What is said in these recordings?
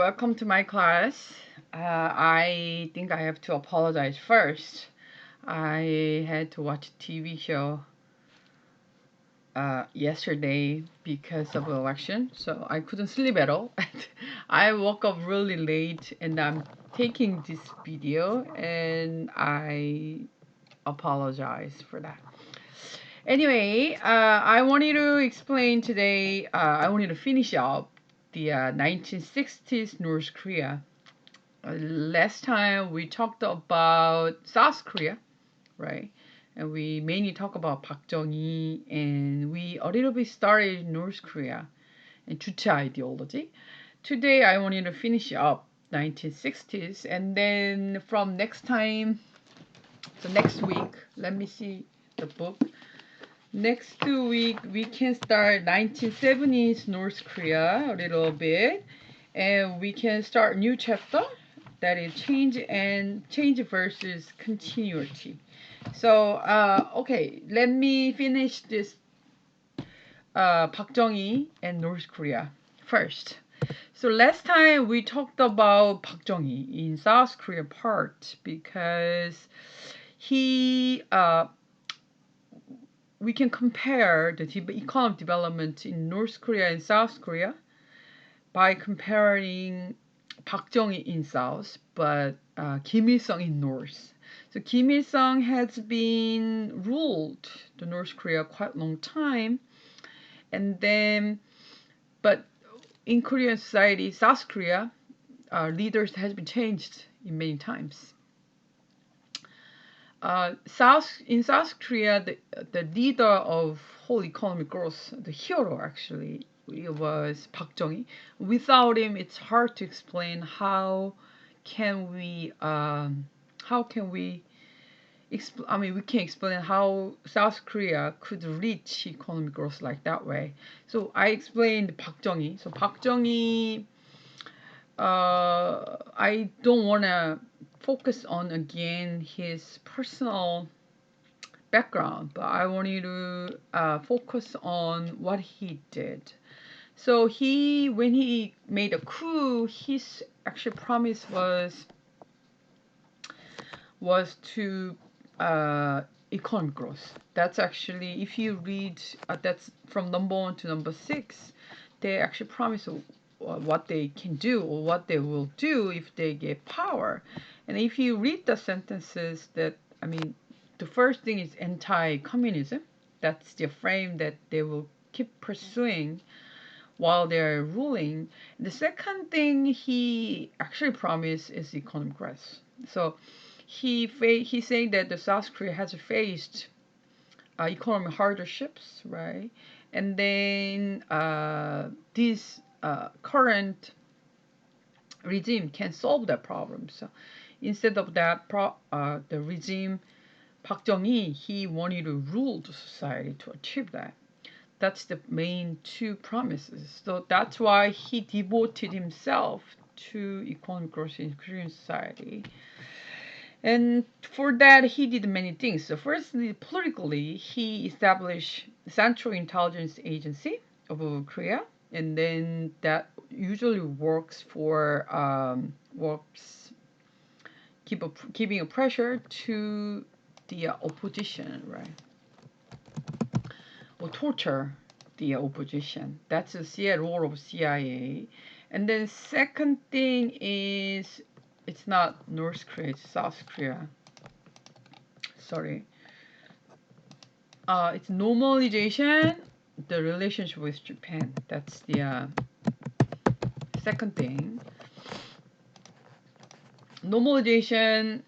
welcome to my class. I think I have to apologize first. I had to watch a TV show yesterday because of the election, so I couldn't sleep at all. I woke up really late and I'm taking this video and I apologize for that. Anyway, I wanted to explain today, I wanted to finish up the 1960s North Korea. Last time we talked about South Korea, right? And we mainly talked about Park Chung-hee, and we a little bit started North Korea and Juche ideology. Today I wanted to finish up 1960s, and then from next time, so next week, let me see the book. Next week we can start 1970s North Korea a little bit, and we can start new chapter that is change versus continuity. So okay, let me finish this Park Chung-hee and North Korea first. So last time we talked about Park Chung-hee in South Korea part because he we can compare the economic development in North Korea and South Korea by comparing Park Chung-hee in South, but Kim Il-sung in North. So Kim Il-sung has been ruled the North Korea quite a long time, and then, but in Korean society, South Korea, leaders has been changed in many times. In South Korea, the leader of whole economic growth, the hero actually, it was Park Chung-hee. Without him, it's hard to explain how can we we can't explain how South Korea could reach economic growth like that way. So I explained Park Chung-hee. So Park Chung-hee, I don't wanna focus on again his personal background, but I want you to focus on what he did. So when he made a coup, his actual promise was to economic growth. That's actually, if you read, that's from number 1 to number 6, they actually promise what they can do or what they will do if they get power. And if you read the sentences the first thing is anti-communism. That's the frame that they will keep pursuing while they're ruling. The second thing he actually promised is economic growth. So he's saying that the South Korea has faced economic hardships, right? And then this current regime can solve that problem. So instead of that, the regime Park Chung-hee, he wanted to rule the society to achieve that. That's the main two promises. So that's why he devoted himself to economic growth in Korean society. And for that, he did many things. So firstly, politically, he established Central Intelligence Agency of Korea, and then that usually works for keeping a pressure to the opposition, right? Or torture the opposition. That's the role of CIA. And then second thing is, it's not North Korea, it's South Korea. Sorry. It's normalization, the relationship with Japan. That's the second thing. Normalization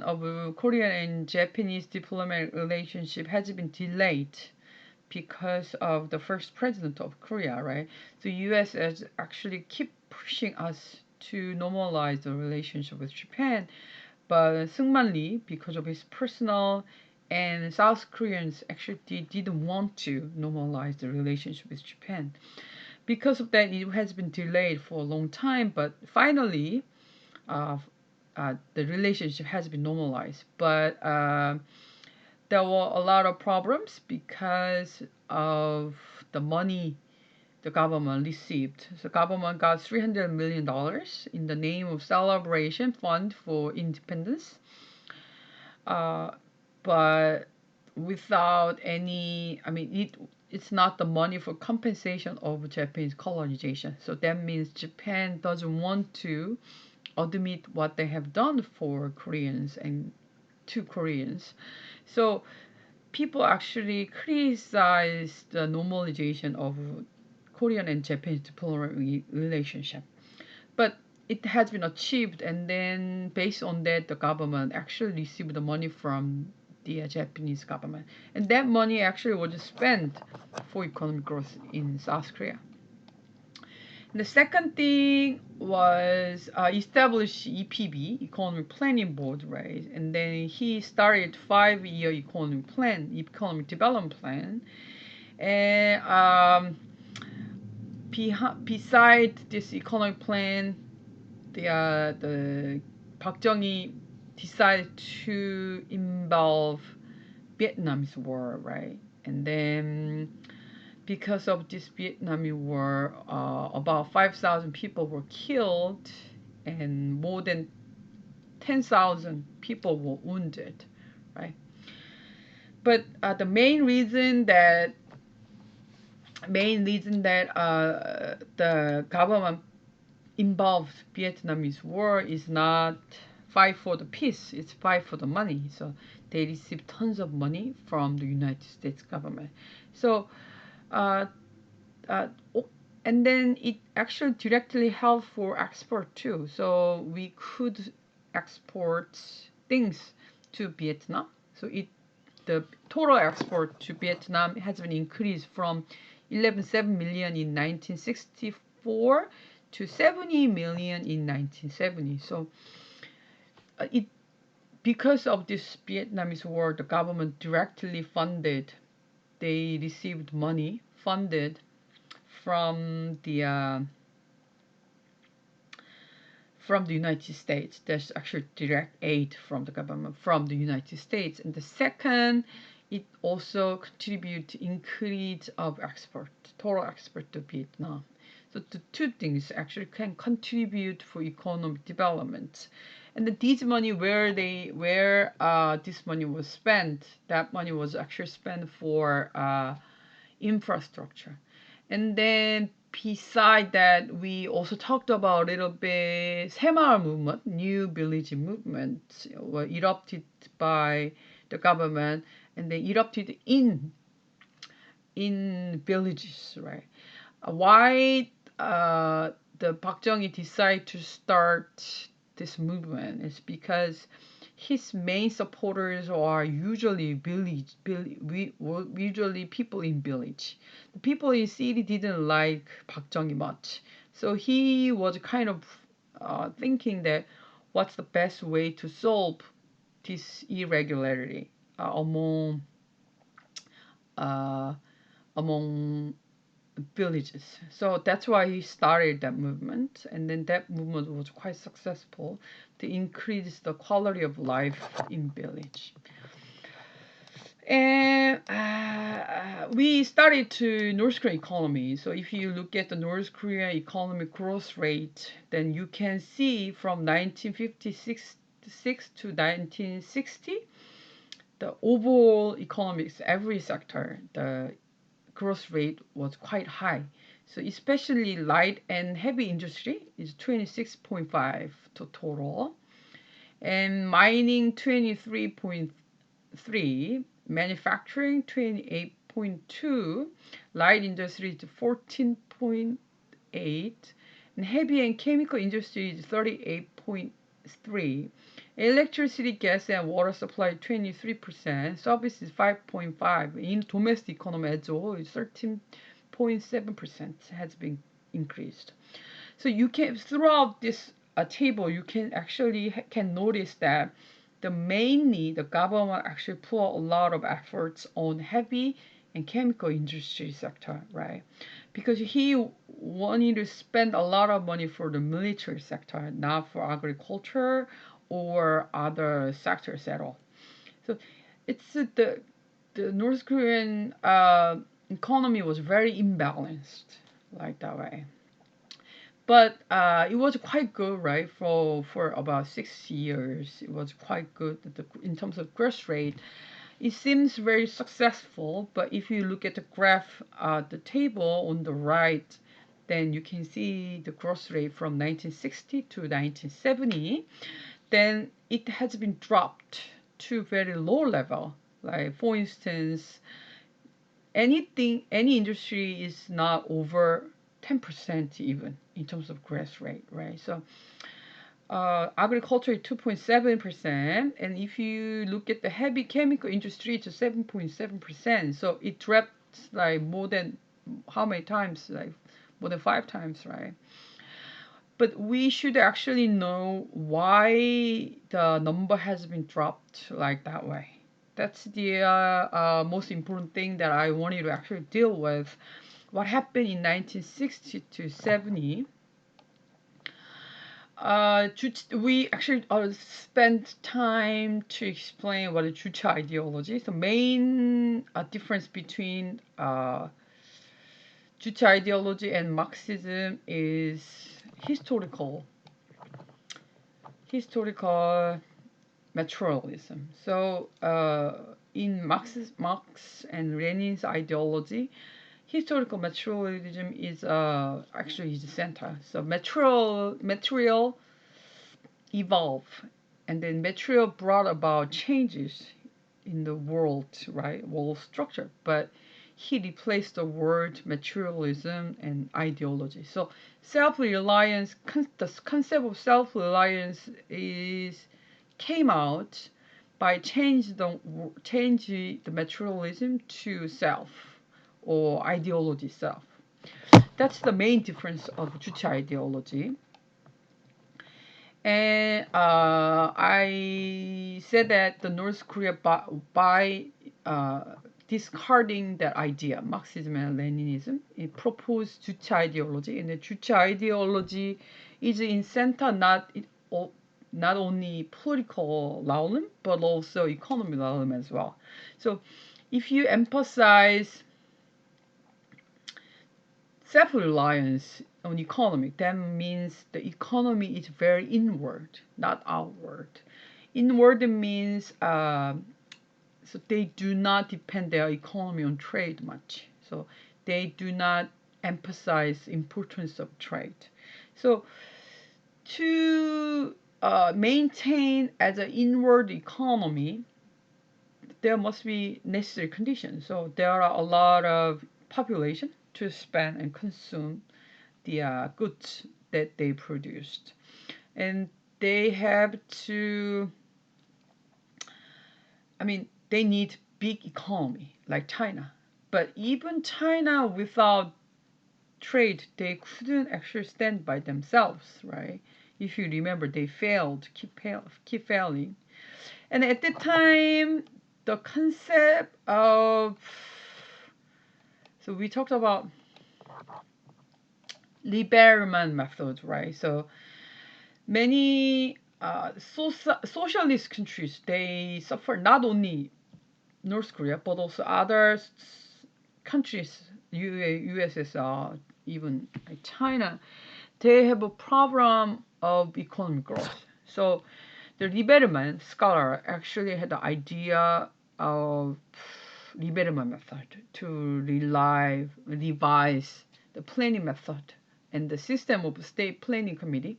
of Korean and Japanese diplomatic relationship has been delayed because of the first president of Korea, right? The U.S. has actually keep pushing us to normalize the relationship with Japan, but Seungman Lee, because of his personal and South Koreans actually didn't want to normalize the relationship with Japan. Because of that, it has been delayed for a long time, but finally, the relationship has been normalized. But there were a lot of problems because of the money the government received. So government got $300 million in the name of Celebration Fund for Independence, but without any, I mean, it's not the money for compensation of Japanese colonization. So that means Japan doesn't want to admit what they have done for Koreans and to Koreans. So people actually criticize the normalization of Korean and Japanese diplomatic relationship. But it has been achieved, and then based on that, the government actually received the money from the Japanese government, and that money actually was spent for economic growth in South Korea. And the second thing was establish EPB, Economic Planning Board, right? And then he started 5-year economic development plan, and beside this economic plan, the Park Chung-hee decided to involve Vietnam's war, right? And then because of this Vietnamese war, about 5,000 people were killed and more than 10,000 people were wounded, right? But the main reason that the government involved Vietnamese war is not fight for the peace, it's fight for the money. So they received tons of money from the United States government. So uh, uh, and then it actually directly helped for export too. So we could export things to Vietnam. So the total export to Vietnam has been increased from 11.7 million in 1964 to 70 million in 1970. So it because of this Vietnamese war, the government directly funded. They received money funded from the United States. There's actually direct aid from the government from the United States. And the second, it also contribute to increase of export, total export to Vietnam. So the two things actually can contribute for economic development. And this money, where this money was spent, that money was actually spent for infrastructure. And then beside that, we also talked about a little bit 새마을 movement, new village movement, were erupted by the government, and they erupted in villages, right? Why the Park Chung-hee decided to start this movement is because his main supporters are usually usually people in village. The people in city didn't like Park Chung-hee much, so he was kind of thinking that what's the best way to solve this irregularity uh, among villages. So that's why he started that movement, and then that movement was quite successful to increase the quality of life in village. And we started to North Korean economy. So if you look at the North Korean economic growth rate, then you can see from 1956 to 1960, the overall economics, every sector, the growth rate was quite high. So especially light and heavy industry is 26.5 to total, and mining 23.3, manufacturing 28.2, light industry is 14.8, and heavy and chemical industry is 38.3. Electricity, gas, and water supply 23%, services 5.5. In domestic economy as a whole, 13.7% has been increased. So you can throughout this table, you can actually can notice that mainly the government actually put a lot of efforts on heavy and chemical industry sector, right? Because he wanted to spend a lot of money for the military sector, not for agriculture or other sectors at all. So it's the North Korean economy was very imbalanced. like that way. But it was quite good, right? For about 6 years, it was quite good in terms of growth rate. It seems very successful, but if you look at the graph, the table on the right, then you can see the growth rate from 1960 to 1970. Then it has been dropped to very low level. Like for instance, any industry is not over 10% even in terms of growth rate, right? So agriculture is 2.7%, and if you look at the heavy chemical industry, it's 7.7%. So it dropped like more than how many times? Like more than 5 times, right? But we should actually know why the number has been dropped like that way. That's the most important thing that I wanted to actually deal with. What happened in 1960 to 70? We actually spent time to explain what is Juche ideology. The main difference between Juche ideology and Marxism is historical historical materialism. So in Marx and Lenin's ideology, historical materialism is actually the center. So material evolve, and then material brought about changes in the world, right? World structure, but he replaced the word materialism and ideology. So self-reliance, the concept of self-reliance is came out by change the materialism to self or ideology self. That's the main difference of Juche ideology. And I said that the North Korea by discarding that idea, Marxism and Leninism, it proposed Juche ideology, and the Juche ideology is in center not only political realm but also economic realm as well. So if you emphasize self-reliance on economy, that means the economy is very inward, not outward. Inward means so they do not depend their economy on trade much. So they do not emphasize importance of trade. So to maintain as an inward economy, there must be necessary conditions. So there are a lot of population to spend and consume the goods that they produced, and they have to. I mean, they need big economy like China, but even China without trade, they couldn't actually stand by themselves, right? If you remember, they failed, keep failing, and at the time, the concept of so we talked about Lieberman method, right? So many socialist countries they suffer not only North Korea but also other countries, USSR, even China, they have a problem of economic growth. So the Lieberman scholar actually had the idea of Lieberman method to revise the planning method and the system of state planning committee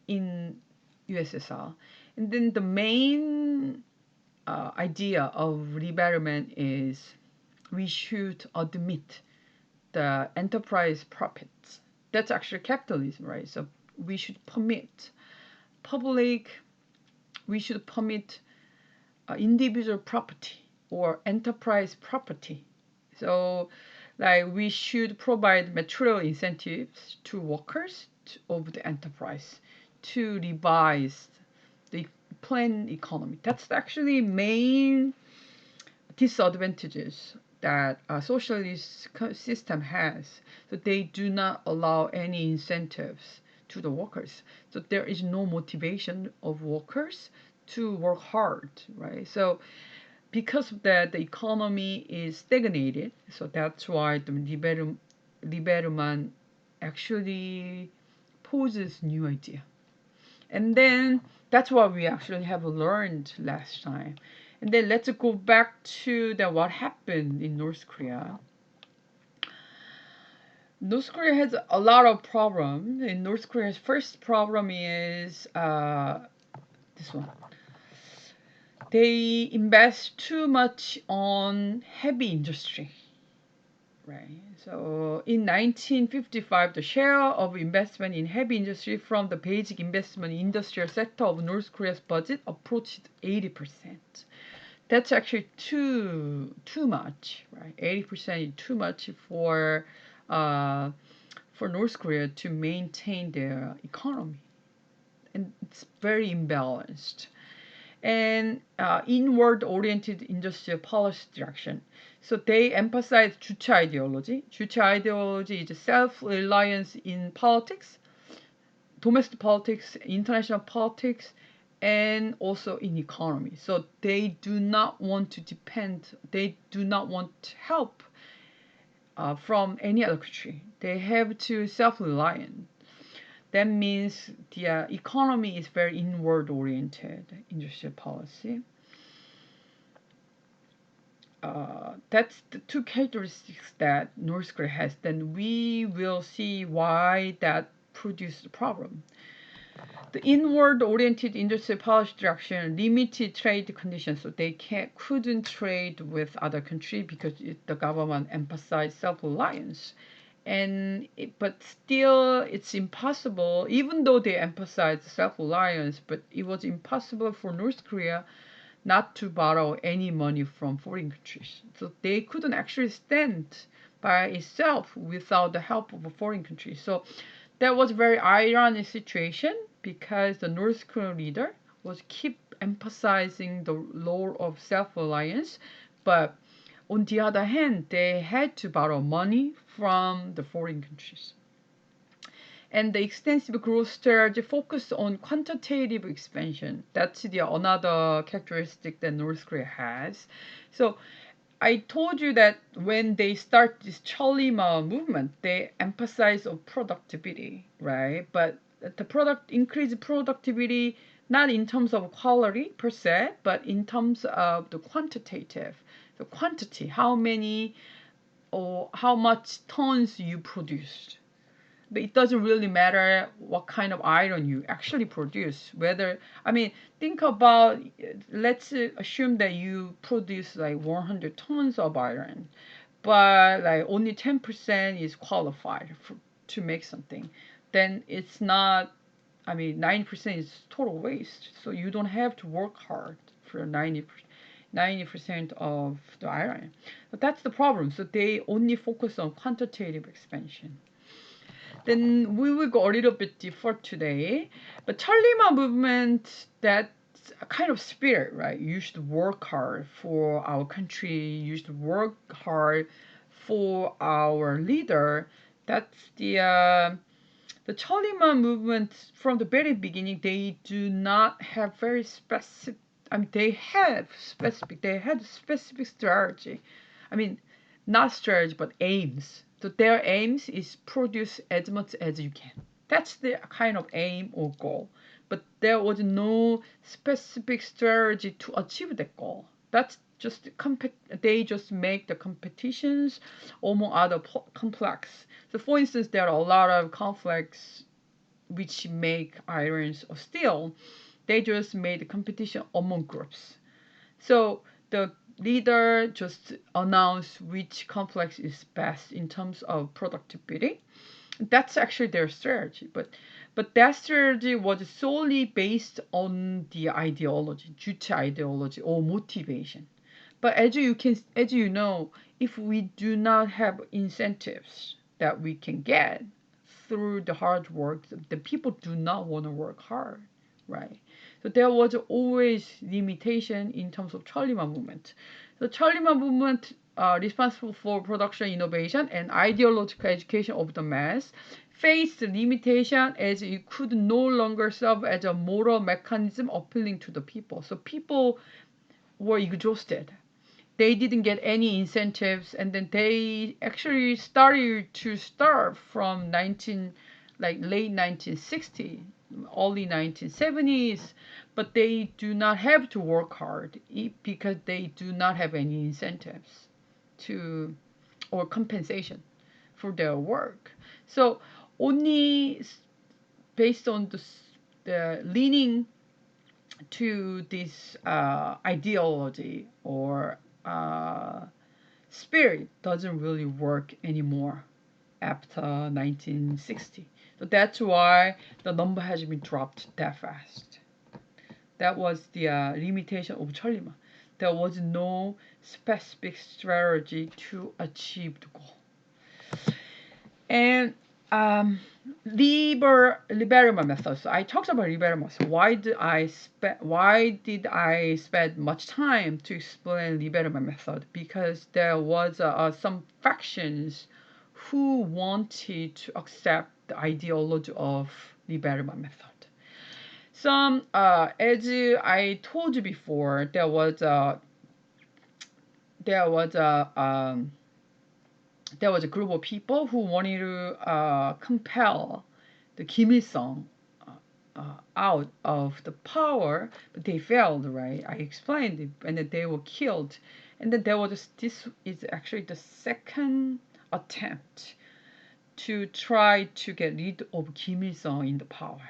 in USSR. And then the main idea of Lieberman is we should admit the enterprise profits. That's actually capitalism, right? So we should permit public, we should permit individual property or enterprise property. So, like, we should provide material incentives to workers of the enterprise to revise the planned economy. That's actually main disadvantages that a socialist system has. So they do not allow any incentives to the workers. So there is no motivation of workers to work hard, right? So because of that, the economy is stagnated. So that's why the Lieberman actually poses new idea. And then that's what we actually have learned last time. And then let's go back to what happened in North Korea. North Korea has a lot of problems. In North Korea's first problem is this one. They invest too much on heavy industry. Right. So in 1955, the share of investment in heavy industry from the basic investment industrial sector of North Korea's budget approached 80%. That's actually too much, right? 80% is too much for North Korea to maintain their economy, and it's very imbalanced. And inward-oriented industrial policy direction. So they emphasize 주체 ideology. 주체 ideology is self-reliance in politics, domestic politics, international politics, and also in economy. So they do not want to depend, they do not want help from any other country. They have to self-reliant. That means the economy is very inward-oriented industrial policy. That's the two characteristics that North Korea has. Then we will see why that produced the problem. The inward-oriented industrial policy direction limited trade conditions, so they couldn't trade with other countries because the government emphasized self-reliance. But still it's impossible, even though they emphasized self-reliance, but it was impossible for North Korea not to borrow any money from foreign countries. So they couldn't actually stand by itself without the help of a foreign country. So that was a very ironic situation because the North Korean leader was keep emphasizing the role of self-reliance, but on the other hand, they had to borrow money from the foreign countries. And the extensive growth strategy focused on quantitative expansion. That's another characteristic that North Korea has. So I told you that when they start this Charlie Mao movement, they emphasize on productivity, right? But the increase productivity not in terms of quality per se, but in terms of the quantitative, the quantity, how many or how much tons you produced. But it doesn't really matter what kind of iron you actually produce. Think about, let's assume that you produce like 100 tons of iron, but like only 10% is qualified to make something. Then it's not, 90% is total waste. So you don't have to work hard for 90% of the iron. But that's the problem. So they only focus on quantitative expansion. Then we will go a little bit deeper today. But Charlie Mao movement, that's a kind of spirit, right? You should work hard for our country. You should work hard for our leader. That's the Charlie Mao movement. From the very beginning, they do not have very specific. They had specific strategy. Not strategy, but aims. So their aims is produce as much as you can. That's the kind of aim or goal. But there was no specific strategy to achieve that goal. That's just they just make the competitions among other complex. So for instance, there are a lot of conflicts which make irons or steel. They just made the competition among groups. So the leader just announced which complex is best in terms of productivity. That's actually their strategy, but that strategy was solely based on the ideology, 주체 ideology or motivation. But as you know, if we do not have incentives that we can get through the hard work, the people do not want to work hard, right? So there was always limitation in terms of Charlie Mao movement. The Charlie Mao movement responsible for production innovation and ideological education of the mass faced limitation as it could no longer serve as a moral mechanism appealing to the people. So people were exhausted. they didn't get any incentives, and then they actually started to start from 19 like late 1960s, early 1970s, but they do not have to work hard because they do not have any incentives to or compensation for their work. So only based on the leaning to this ideology or spirit doesn't really work anymore after 1960. So that's why the number has been dropped that fast. That was the limitation of Cholima. There was no specific strategy to achieve the goal. And Lieberman method. So I talked about Lieberman. So why did I spend much time to explain Lieberman method? Because there was some factions who wanted to accept the ideology of Lieberman method. Some, as I told you before, there was a there was a group of people who wanted to compel the Kim Il Sung out of the power, but they failed, right? I explained it, and then they were killed, and then there was this is actually the second attempt to try to get rid of Kim Il Sung in the power.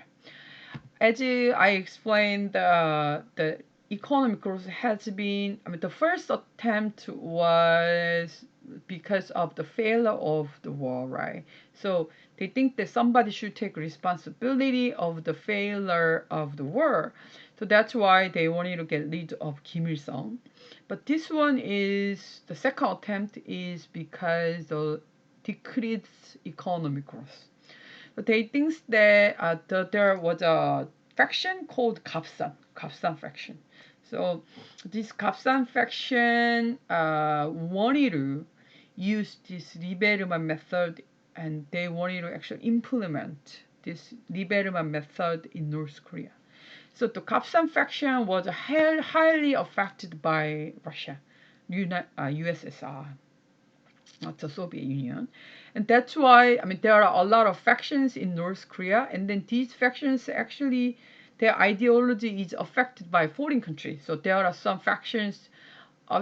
As I explained, the economic growth has been, I mean, the first attempt was because of the failure of the war, right? So they think that somebody should take responsibility of the failure of the war. So that's why they wanted to get rid of Kim Il Sung. But this one is, the second attempt is because the decreased economic growth. But they think that there was a faction called Kapsan faction. So this Kapsan faction wanted to use this Lieberman method, and they wanted to actually implement this Lieberman method in North Korea. So the Kapsan faction was highly affected by Russia, USSR, not the Soviet Union. And that's why, I mean, there are a lot of factions in North Korea, and then these factions actually, their ideology is affected by foreign countries. So there are some factions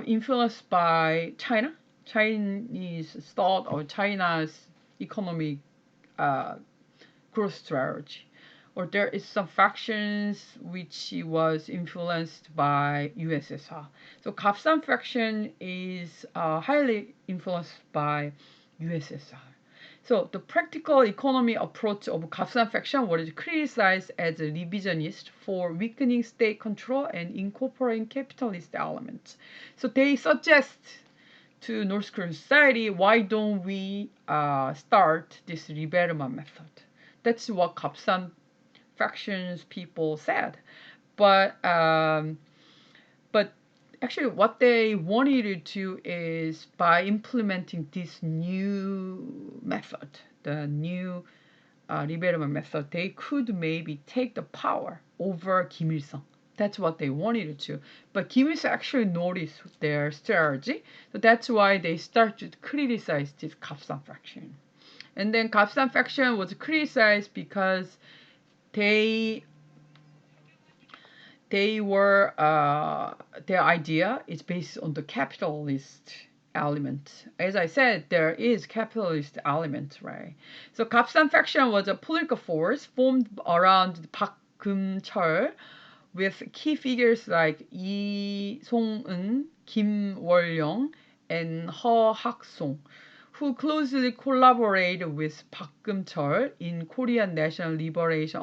influenced by China, Chinese thought, or China's economic growth strategy. Or there is some factions which was influenced by USSR. So Kapsan faction is highly influenced by USSR. So the practical economy approach of Kapsan faction was criticized as a revisionist for weakening state control and incorporating capitalist elements. So they suggest to North Korean society, why don't we start this Lieberman method? That's what Kapsan factions people said, but actually what they wanted to do is by implementing this new method, the new Lieberman method, they could maybe take the power over Kim Il Sung. That's what they wanted to do. But Kim Il Sung actually noticed their strategy, so that's why they started to criticize this Kapsan faction. And then Kapsan faction was criticized because they were their idea is based on the capitalist element. As I said, there is capitalist element, right? So Kapsan faction was a political force formed around Park Geum-chul with key figures like Lee Song-eun, Kim Wol-young, and Heo Hak-song, who closely collaborated with Park Geum-chul in Korean National Liberation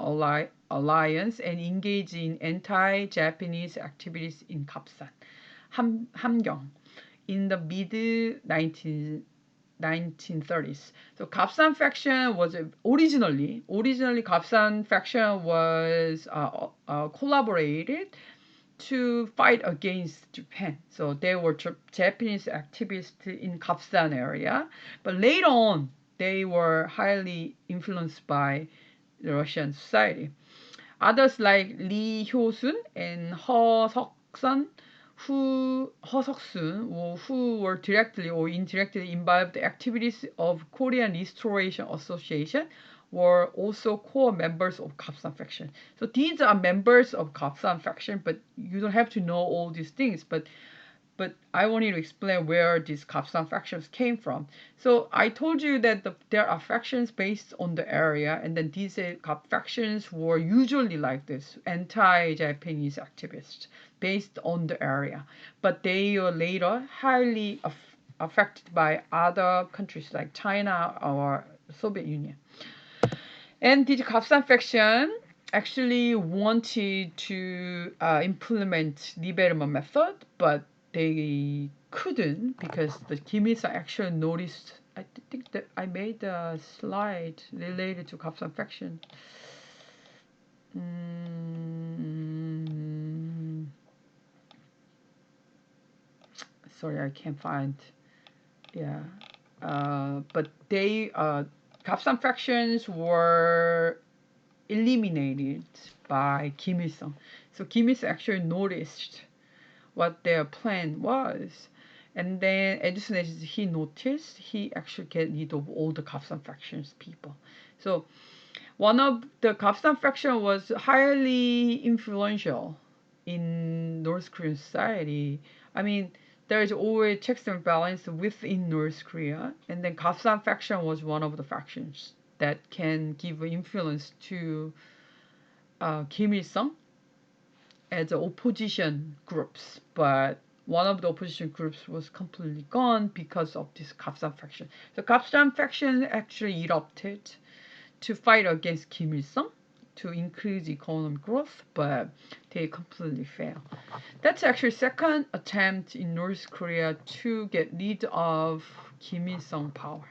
Alliance and engaged in anti-Japanese activities in Kapsan, Hamgyong, in the mid 1930s. So Kapsan faction was originally Kapsan faction was collaborated to fight against Japan. So they were Japanese activists in Kapsan area, but later on they were highly influenced by the Russian society. Others like Lee Hyo-sun and Heo Seok-sun, who who were directly or indirectly involved in the activities of Korean Restoration Association were also core members of Kapsan faction. So these are members of Kapsan faction, but you don't have to know all these things. But I wanted to explain where these Kapsan factions came from. So I told you that there are factions based on the area, and then these factions were usually like this, anti-Japanese activists based on the area. But they were later highly affected by other countries like China or Soviet Union. And the Kapsan faction actually wanted to implement Lieberman method, but they couldn't because the Kim Il-sung actually noticed. I think that I made a slide related to Kapsan faction. Sorry, I can't find. Yeah, but they Kapsan factions were eliminated by Kim Il-sung. So Kim Il-sung actually noticed what their plan was. And then as soon as he noticed, he actually get rid of all the Kapsan factions people. So one of the Kapsan faction was highly influential in North Korean society. I mean, there is always checks and balance within North Korea, and then Kapsan faction was one of the factions that can give influence to Kim Il Sung as opposition groups, but one of the opposition groups was completely gone because of this Kapsan faction. The Kapsan faction actually erupted to fight against Kim Il Sung to increase economic growth, but they completely failed. That's actually second attempt in North Korea to get rid of Kim Il Sung power.